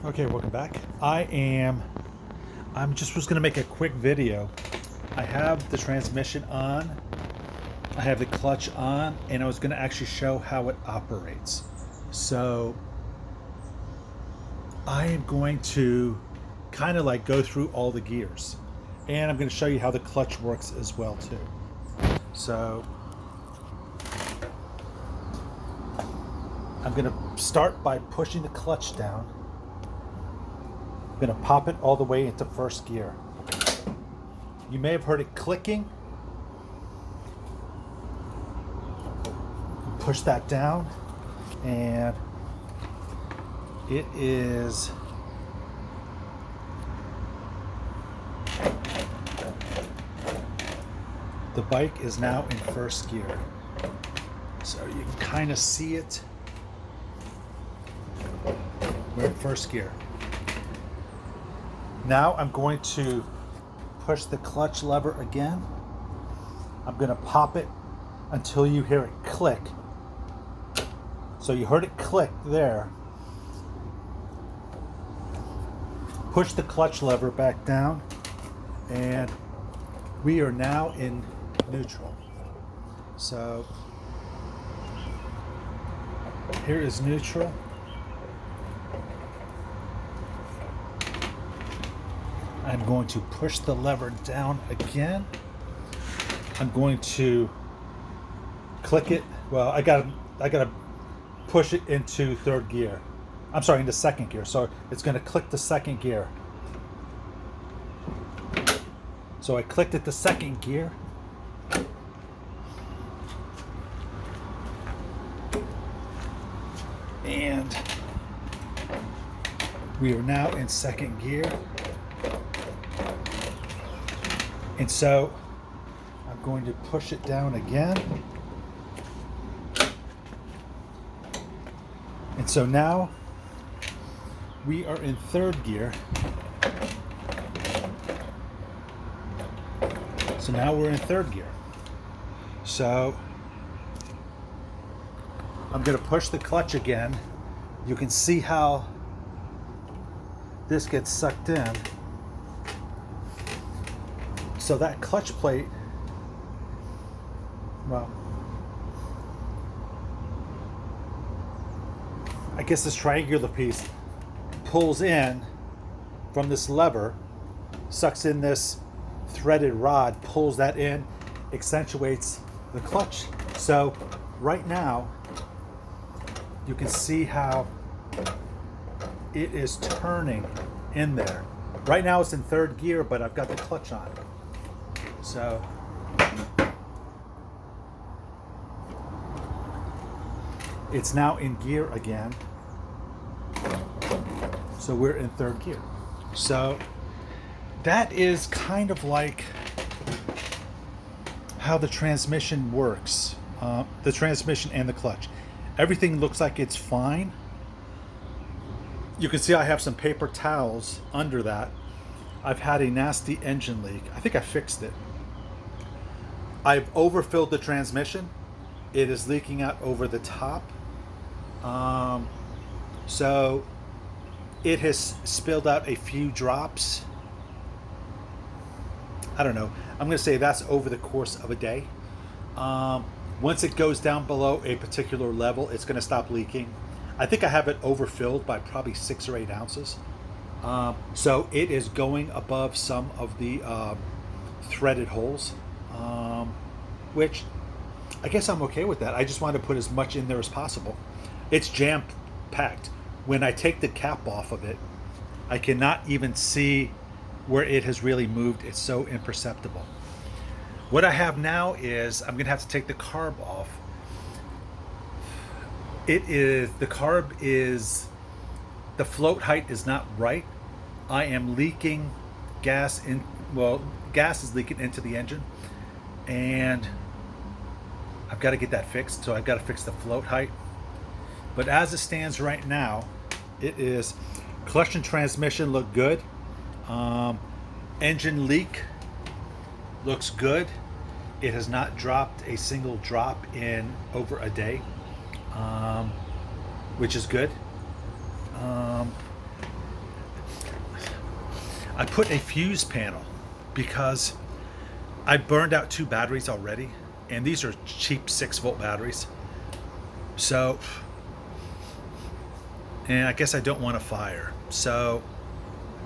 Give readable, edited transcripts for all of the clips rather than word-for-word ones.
Okay, welcome back. I'm just was gonna make a quick video. I have the transmission on, I have the clutch on, and I was gonna actually show how it operates. So I am going to kind of like go through all the gears, and I'm gonna show you how the clutch works as well too. So I'm gonna start by pushing the clutch down. I'm going to pop it all the way into first gear. You may have heard it clicking. Push that down, and it is the bike is now in first gear. So you can kind of see it. We're in first gear. Now I'm going to push the clutch lever again. I'm going to pop it until you hear it click. So you heard it click there. Push the clutch lever back down, and we are now in neutral. So here is neutral. I'm going to push the lever down again. I'm going to click it. Well, I gotta push it into third gear. I'm sorry, into second gear. So it's going to click the second gear. So I clicked it to second gear. And we are now in second gear. And so I'm going to push it down again. And so now we are in third gear. So now we're in third gear. So I'm going to push the clutch again. You can see how this gets sucked in. So that clutch plate, well, I guess this triangular piece pulls in from this lever, sucks in this threaded rod, pulls that in, accentuates the clutch. So right now, you can see how it is turning in there. Right now it's in third gear, but I've got the clutch on. So it's now in gear again. So we're in third gear. So that is kind of like how the transmission works. The transmission and the clutch. Everything looks like it's fine. You can see I have some paper towels under that. I've had a nasty engine leak. I think I fixed it. I've overfilled the transmission. It is leaking out over the top. So it has spilled out a few drops. I don't know. I'm going to say that's over the course of a day. Once it goes down below a particular level, it's going to stop leaking. I think I have it overfilled by probably 6 or 8 ounces. So it is going above some of the threaded holes, which I guess I'm okay with that. I just want to put as much in there as possible. It's jam packed. When I take the cap off of it, I cannot even see where it has really moved. It's so imperceptible. What I have now is I'm going to have to take the carb off. The float height is not right. I am leaking gas gas is leaking into the engine, and I've got to get that fixed. So I've got to fix the float height. But as it stands right now, it is clutch and transmission look good. Engine leak looks good. It has not dropped a single drop in over a day, which is good. I put a fuse panel because I burned out 2 batteries already, and these are cheap 6-volt batteries. So, and I guess I don't want a fire. So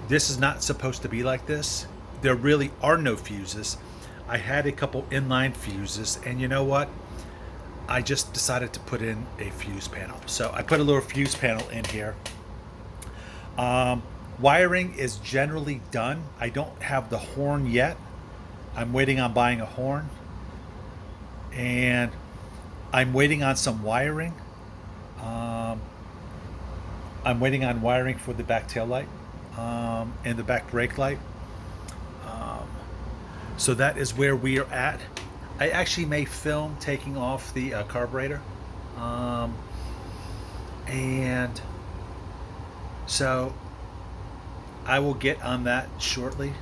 this is not supposed to be like this. There really are no fuses. I had a couple inline fuses, and you know what? I just decided to put in a fuse panel. So I put a little fuse panel in here. Wiring is generally done. I don't have the horn yet. I'm waiting on buying a horn. And I'm waiting on some wiring. I'm waiting on wiring for the back tail light and the back brake light. So that is where we are at. I actually may film taking off the carburetor. And so I will get on that shortly.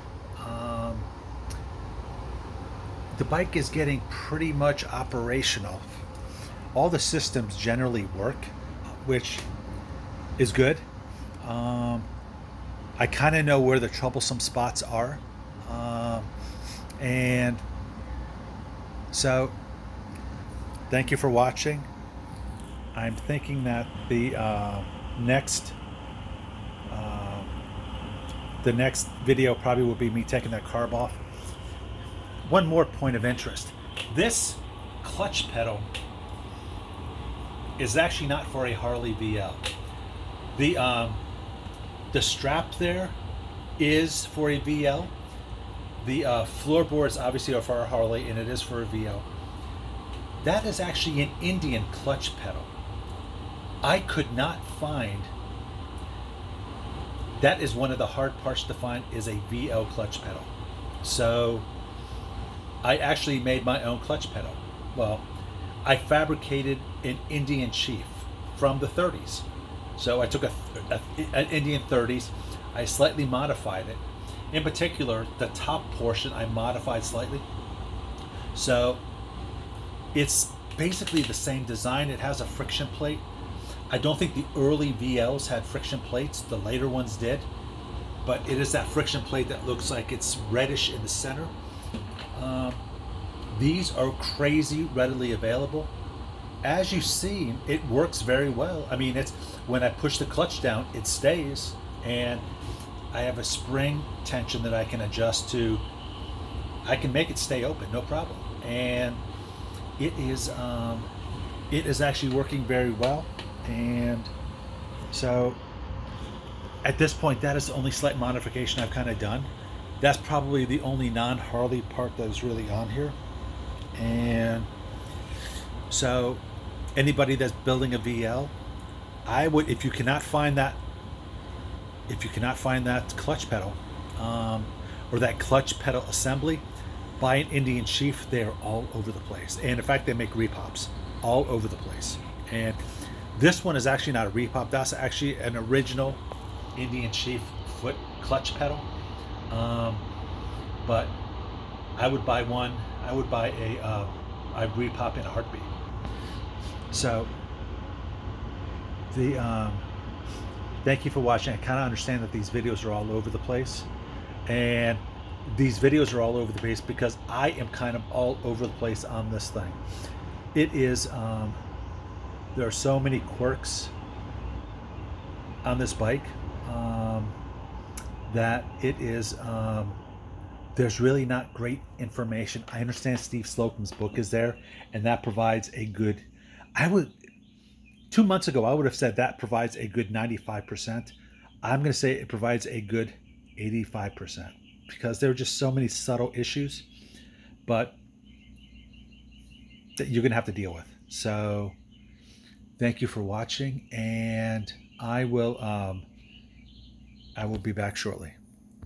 The bike is getting pretty much operational. All the systems generally work, which is good. I kind of know where the troublesome spots are. And so thank you for watching. I'm thinking that the next video probably will be me taking that carb off. One more point of interest. This clutch pedal is actually not for a Harley VL. The strap there is for a VL. The floorboards obviously are for a Harley, and it is for a VL. That is actually an Indian clutch pedal. I could not find. That is one of the hard parts to find, is a VL clutch pedal. So I actually made my own clutch pedal. Well, I fabricated an Indian Chief from the 30s. So I took an Indian 30s, I slightly modified it. In particular, the top portion I modified slightly. So it's basically the same design. It has a friction plate. I don't think the early VLs had friction plates. The later ones did. But it is that friction plate that looks like it's reddish in the center. These are crazy readily available. As you see, it works very well. I mean, it's when I push the clutch down, it stays, and I have a spring tension that I can adjust to. I can make it stay open, no problem. And it is actually working very well. And so at this point, that is the only slight modification I've kind of done. That's probably the only non-Harley part that is really on here. And so anybody that's building a VL, I would, if you cannot find that clutch pedal or that clutch pedal assembly, buy an Indian Chief. They're all over the place, and in fact they make repops all over the place. And this one is actually not a repop. That's actually an original Indian Chief foot clutch pedal. But I would buy one. I would buy a repop in a heartbeat. So thank you for watching. I kind of understand that these videos are all over the place, and these videos are all over the place because I am kind of all over the place on this thing. It is there are so many quirks on this bike that it is there's really not great information. I understand Steve Slocum's book is there, and that provides a good, 2 months ago I would have said that provides a good 95%. I'm going to say it provides a good 85% because there are just so many subtle issues, but that you're going to have to deal with. So thank you for watching, and I will be back shortly.